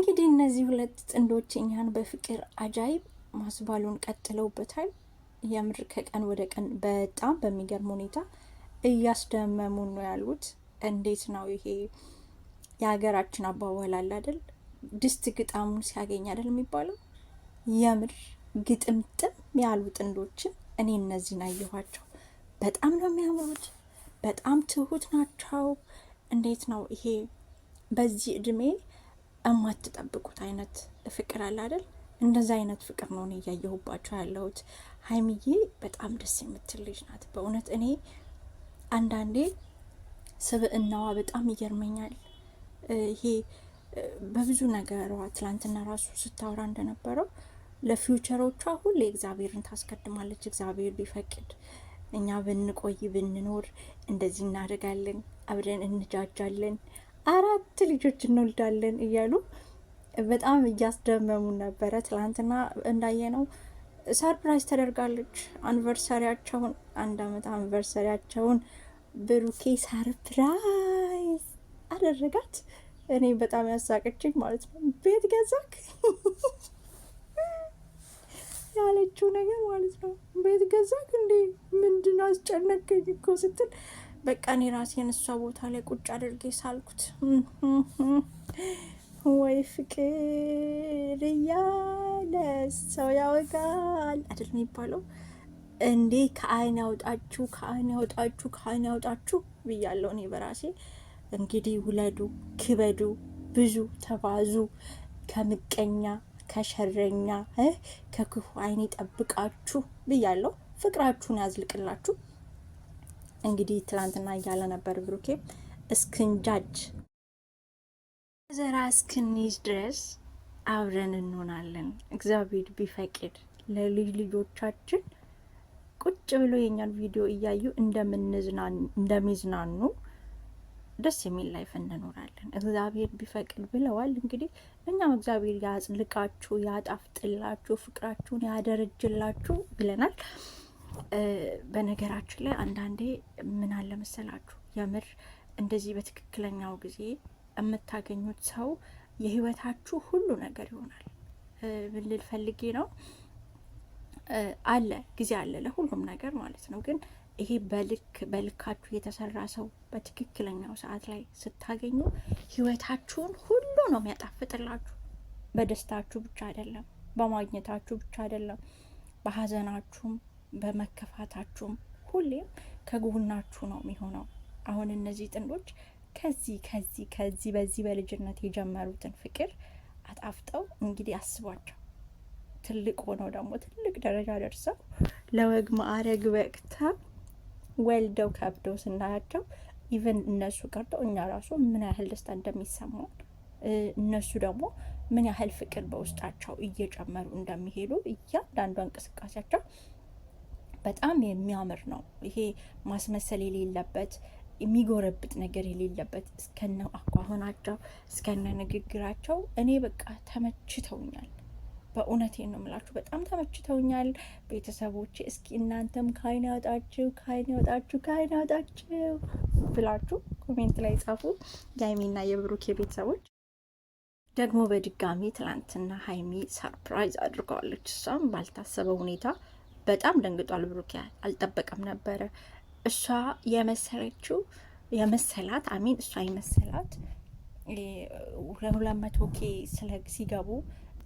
እንግዲህ እነዚህ ሁለት ጥንዶች እኛን በፍቅር አጃይብ ማስባሉን ቀጥለውበታል። የምር ከቀን ወደ ቀን በጣም በሚገርም ሁኔታ እያስደመሙን ነው ያሉት። እንዴት ነው ይሄ የሀገራችን አባባል አለ አይደል? ድስት ግጣሙን ሲያገኝ አይደል የሚባለው? የምር ግጥምጥም ያሉ ጥንዶችን እኔ እነዚህን አየኋቸው። በጣም ነው የሚያምሩት። በጣም ትሁት ናቸው። እንዴት ነው ይሄ በዚህ እድሜ እማትጠብቁት አይነት ፍቅር አለ አይደል? እንደዛ አይነት ፍቅር ነው እኔ እያየሁባቸው ያለሁት። ሀይሚዬ በጣም ደስ የምትል ልጅ ናት በእውነት። እኔ አንዳንዴ ስብዕናዋ በጣም ይገርመኛል። ይሄ በብዙ ነገሯ ትላንትና ራሱ ስታወራ እንደነበረው ለፊውቸሮቿ ሁሌ እግዚአብሔርን ታስቀድማለች። እግዚአብሔር ቢፈቅድ እኛ ብንቆይ ብንኖር እንደዚህ እናደርጋለን፣ አብረን እንጃጃለን፣ 4 ልጆች እንወልዳለን እያሉ በጣም እያስደመሙ ነበረ። ትላንትና እንዳየነው ሰርፕራይዝ ተደርጋለች። አኒቨርሰሪያቸውን 1 ዓመት አኒቨርሰሪያቸውን ብሩኬ ሰርፕራይዝ አደረጋት። እኔ በጣም ያሳቀችኝ ማለት ነው ቤት ገዛክ ያለችው ነገር ማለት ነው። ቤት ገዛክ እንዴ? ምንድን አስጨነቀኝ እኮ ስትል በቃ እኔ ራሴን እሷ ቦታ ላይ ቁጭ አድርጌ ሳልኩት። ወይ ፍቅር እያለ ሰው ያወጋል አይደል የሚባለው? እንዴ ከአይን ያውጣችሁ፣ ከአይን ያውጣችሁ፣ ከአይን ያውጣችሁ ብያለሁ እኔ በራሴ። እንግዲህ ውለዱ፣ ክበዱ፣ ብዙ ተባዙ፣ ከምቀኛ ከሸረኛ ከክፉ አይን ይጠብቃችሁ ብያለሁ። ፍቅራችሁን ያዝልቅላችሁ። እንግዲህ ትላንትና እያለ ነበር ብሩኬም እስክንጃጅ ዘራ እስክንይዝ ድረስ አብረን እንሆናለን እግዚአብሔር ቢፈቅድ። ለልጅ ልጆቻችን ቁጭ ብሎ የኛን ቪዲዮ እያዩ እንደሚዝናኑ ደስ የሚል ላይፍ እንኖራለን እግዚአብሔር ቢፈቅድ ብለዋል። እንግዲህ እኛም እግዚአብሔር ያጽልቃችሁ፣ ያጣፍጥላችሁ፣ ፍቅራችሁን ያደረጅላችሁ ብለናል። በነገራችን ላይ አንዳንዴ ምን አለ መሰላችሁ፣ የምር እንደዚህ በትክክለኛው ጊዜ የምታገኙት ሰው የህይወታችሁ ሁሉ ነገር ይሆናል። ምን ልል ፈልጌ ነው፣ አለ ጊዜ አለ ለሁሉም ነገር ማለት ነው። ግን ይሄ በልካችሁ የተሰራ ሰው በትክክለኛው ሰዓት ላይ ስታገኙ ህይወታችሁን ሁሉ ነው የሚያጣፍጥላችሁ። በደስታችሁ ብቻ አይደለም፣ በማግኘታችሁ ብቻ አይደለም፣ በሀዘናችሁም በመከፋታችሁም ሁሌም ከጎናችሁ ነው የሚሆነው። አሁን እነዚህ ጥንዶች ከዚህ በዚህ በልጅነት የጀመሩትን ፍቅር አጣፍጠው እንግዲህ አስቧቸው ትልቅ ሆነው ደግሞ ትልቅ ደረጃ ደርሰው ለወግ ማዕረግ በቅተው ወልደው ከብደው ስናያቸው ኢቨን እነሱ ቀርተው እኛ ራሱ ምን ያህል ደስታ እንደሚሰማው እነሱ ደግሞ ምን ያህል ፍቅር በውስጣቸው እየጨመሩ እንደሚሄዱ እያንዳንዷ እንቅስቃሴያቸው በጣም የሚያምር ነው። ይሄ ማስመሰል የሌለበት የሚጎረብጥ ነገር የሌለበት እስከነ አኳኋናቸው እስከነ ንግግራቸው እኔ በቃ ተመችተውኛል። በእውነቴን ነው የምላችሁ፣ በጣም ተመችተውኛል ቤተሰቦቼ። እስኪ እናንተም ከአይን ያወጣችሁ ከአይን ያወጣችሁ ከአይን ያወጣችሁ ብላችሁ ኮሜንት ላይ ጻፉ። የሀይሚና የብሩኬ ቤተሰቦች ደግሞ በድጋሚ ትላንትና ሀይሚ ሰርፕራይዝ አድርገዋለች። እሷም ባልታሰበ ሁኔታ በጣም ደንግጧል። ብሩኬ አልጠበቀም ነበረ። እሷ የመሰላት አሚን እሷ የመሰላት 200K ሲገቡ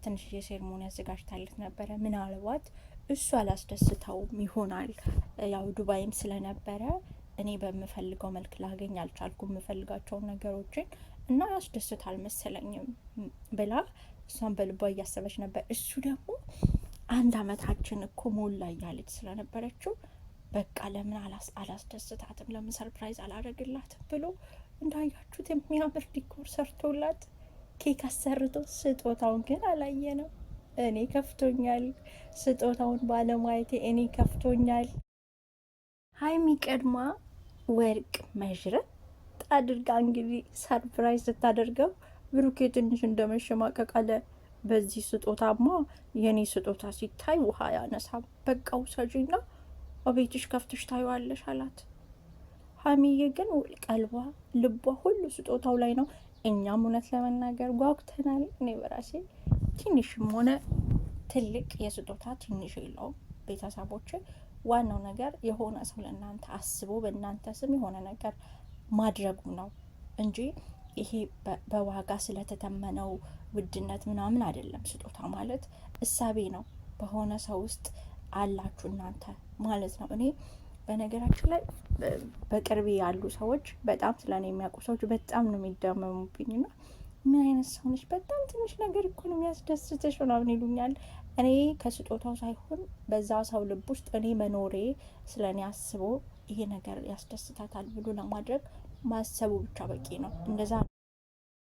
ትንሽ የሴርሞኒ አዘጋጅታለት ነበረ። ምናልባት እሱ አላስደስተውም ይሆናል። ያው ዱባይም ስለነበረ እኔ በምፈልገው መልክ ላገኝ አልቻልኩም የምፈልጋቸውን ነገሮችን እና ያስደስታል መሰለኝም ብላ እሷን በልቧ እያሰበች ነበር። እሱ ደግሞ 1 ዓመታችን እኮ ሞላ እያለች ስለነበረችው በቃ ለምን አላስደስታትም፣ ለምን ሰርፕራይዝ አላደርግላትም ብሎ እንዳያችሁት የሚያምር ዲኮር ሰርቶላት ኬክ አሰርቶ፣ ስጦታውን ግን አላየ ነው። እኔ ከፍቶኛል፣ ስጦታውን ባለማየቴ እኔ ከፍቶኛል። ሀይሚ ቀድማ ወርቅ መዥረት አድርጋ እንግዲህ ሰርፕራይዝ ስታደርገው ብሩኬ ትንሽ እንደመሸማቀቅ አለ። በዚህ ስጦታማ የኔ ስጦታ ሲታይ ውሃ ያነሳም፣ በቃ ውሰጂና በቤትሽ ከፍተሽ ታዩዋለሽ አላት። ሀይሚዬ ግን ቀልቧ ልቧ ሁሉ ስጦታው ላይ ነው። እኛም እውነት ለመናገር ጓጉተናል። እኔ በራሴ ትንሽም ሆነ ትልቅ የስጦታ ትንሽ የለውም ቤተሰቦች። ዋናው ነገር የሆነ ሰው ለእናንተ አስቦ በእናንተ ስም የሆነ ነገር ማድረጉ ነው እንጂ ይሄ በዋጋ ስለተተመነው ውድነት ምናምን አይደለም። ስጦታ ማለት እሳቤ ነው። በሆነ ሰው ውስጥ አላችሁ እናንተ ማለት ነው። እኔ በነገራችን ላይ በቅርቤ ያሉ ሰዎች በጣም ስለ እኔ የሚያውቁ ሰዎች በጣም ነው የሚደመሙብኝ ና ምን አይነት ሰው ነች፣ በጣም ትንሽ ነገር እኮ ነው የሚያስደስትሽ ምናምን ይሉኛል። እኔ ከስጦታው ሳይሆን በዛ ሰው ልብ ውስጥ እኔ መኖሬ ስለ እኔ አስቦ ይሄ ነገር ያስደስታታል ብሎ ለማድረግ ማሰቡ ብቻ በቂ ነው። እንደዛ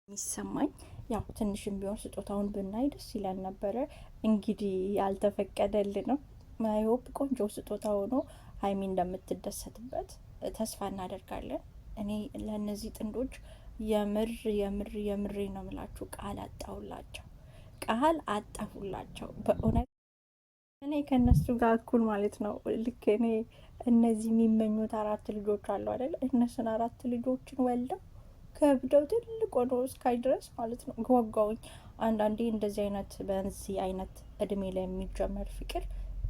የሚሰማኝ ያው ትንሽም ቢሆን ስጦታውን ብናይ ደስ ይለን ነበረ። እንግዲህ ያልተፈቀደልን ነው። አይሆፕ ቆንጆ ስጦታ ሆኖ ሀይሚ እንደምትደሰትበት ተስፋ እናደርጋለን። እኔ ለእነዚህ ጥንዶች የምሬ ነው ምላችሁ ቃል አጣሁላቸው በእውነት እኔ ከእነሱ ጋር እኩል ማለት ነው። ልክ እኔ እነዚህ የሚመኙት 4 ልጆች አሉ አይደል? እነሱን 4 ልጆችን ወልደው ከብደው ትልቅ ሆኖ እስካይ ድረስ ማለት ነው ጓጓውኝ። አንዳንዴ እንደዚህ አይነት በዚህ አይነት እድሜ ላይ የሚጀመር ፍቅር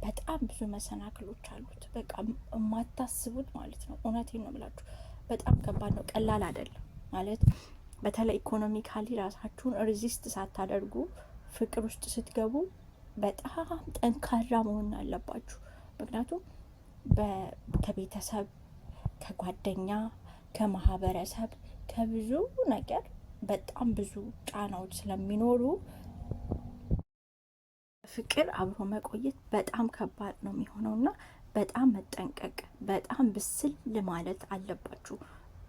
በጣም ብዙ መሰናክሎች አሉት። በቃ የማታስቡት ማለት ነው። እውነቴን ነው የምላችሁ፣ በጣም ከባድ ነው፣ ቀላል አይደለም ማለት። በተለይ ኢኮኖሚካሊ ራሳችሁን ሬዚስት ሳታደርጉ ፍቅር ውስጥ ስትገቡ በጣም ጠንካራ መሆን አለባችሁ። ምክንያቱም ከቤተሰብ፣ ከጓደኛ፣ ከማህበረሰብ፣ ከብዙ ነገር በጣም ብዙ ጫናዎች ስለሚኖሩ ፍቅር አብሮ መቆየት በጣም ከባድ ነው የሚሆነው እና በጣም መጠንቀቅ፣ በጣም ብስል ማለት አለባችሁ።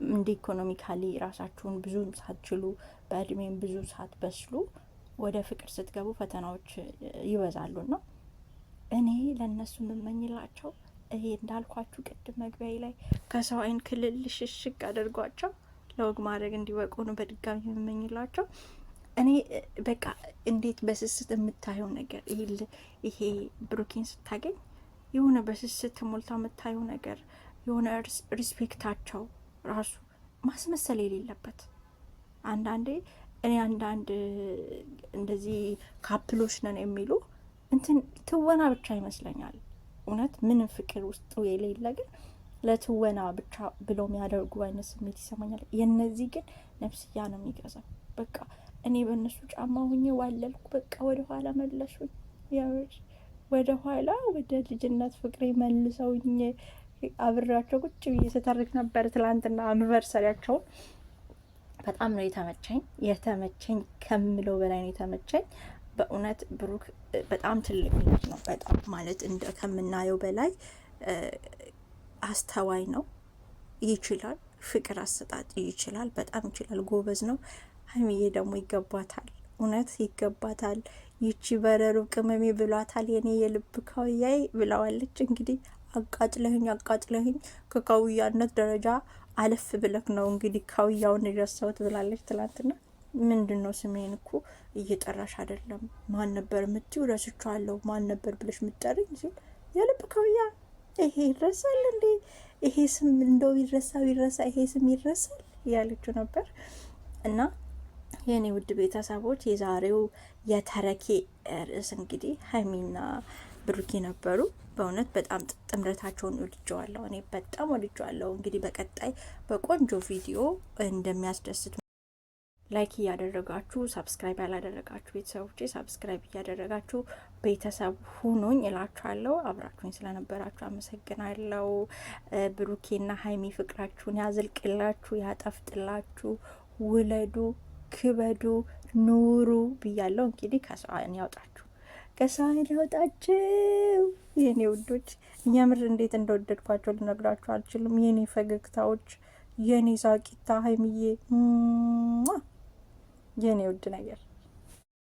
እንደ ኢኮኖሚካሊ ራሳችሁን ብዙ ሳትችሉ በእድሜም ብዙ ሳትበስሉ ወደ ፍቅር ስትገቡ ፈተናዎች ይበዛሉ ና እኔ ለእነሱ የምመኝላቸው ይሄ እንዳልኳችሁ ቅድም መግቢያ ላይ ከሰው አይን ክልል ሽሽግ አድርጓቸው ለወግ ማድረግ እንዲበቁ ነው በድጋሚ የምመኝላቸው። እኔ በቃ እንዴት በስስት የምታየው ነገር ይሄ ብሩኬን ስታገኝ የሆነ በስስት ሞልታ የምታየው ነገር የሆነ ሪስፔክታቸው ራሱ ማስመሰል የሌለበት አንዳንዴ እኔ አንዳንድ እንደዚህ ካፕሎች ነን የሚሉ እንትን ትወና ብቻ ይመስለኛል። እውነት ምንም ፍቅር ውስጡ የሌለ ግን ለትወና ብቻ ብለው የሚያደርጉ አይነት ስሜት ይሰማኛል። የነዚህ ግን ነፍስያ ነው የሚገዛው። በቃ እኔ በእነሱ ጫማ ሁኜ ዋለልኩ። በቃ ወደ ኋላ መለሱኝ። ወደ ኋላ ወደ ልጅነት ፍቅሬ መልሰውኝ አብሬያቸው ቁጭ ብዬ ስተርክ ነበር። ትላንትና አንቨርሰሪያቸውን በጣም ነው የተመቸኝ ከምለው በላይ ነው የተመቸኝ። በእውነት ብሩክ በጣም ትልቅ ልጅ ነው። በጣም ማለት እንደ ከምናየው በላይ አስተዋይ ነው። ይችላል፣ ፍቅር አሰጣጥ ይችላል፣ በጣም ይችላል፣ ጎበዝ ነው። ሀይሚዬ ደግሞ ይገባታል፣ እውነት ይገባታል። ይቺ በረሩ ቅመሜ ብሏታል። የኔ የልብ ካውያይ ብለዋለች። እንግዲህ አቃጥለህኝ ከካውያነት ደረጃ አለፍ ብለክ ነው እንግዲህ ካውያውን የረሳሁት ብላለች ትላንትና። ምንድን ነው ስሜን እኮ እየጠራሽ አይደለም፣ ማን ነበር የምትይው? ረስቼዋለሁ፣ ማን ነበር ብለሽ የምትጠሪኝ ሲል የልብ ካውያ ይሄ ይረሳል እንዴ? ይሄ ስም እንደው ይረሳ ይሄ ስም ይረሳል ያለችው ነበር። እና የኔ ውድ ቤተሰቦች የዛሬው የተረኬ ርዕስ እንግዲህ ሀይሚና ብሩኬ ነበሩ። በእውነት በጣም ጥምረታቸውን ወድጀዋለሁ። እኔ በጣም ወድጀዋለሁ። እንግዲህ በቀጣይ በቆንጆ ቪዲዮ እንደሚያስደስት ላይክ እያደረጋችሁ ሰብስክራይብ ያላደረጋችሁ ቤተሰቦቼ ሰብስክራይብ እያደረጋችሁ ቤተሰብ ሁኑኝ እላችኋለሁ። አብራችሁኝ ስለነበራችሁ አመሰግናለሁ። ብሩኬና ሀይሚ ፍቅራችሁን ያዝልቅላችሁ፣ ያጠፍጥላችሁ፣ ውለዱ፣ ክበዱ፣ ኑሩ ብያለሁ። እንግዲህ ከሰው አይን ያውጣችሁ፣ ከሰው አይን ያውጣችሁ የኔ ውዶች። የምር እንዴት እንደወደድኳቸው ልነግራችሁ አልችልም። የኔ ፈገግታዎች፣ የኔ ሳቂታ ሀይሚዬ የኔ ውድ ነገር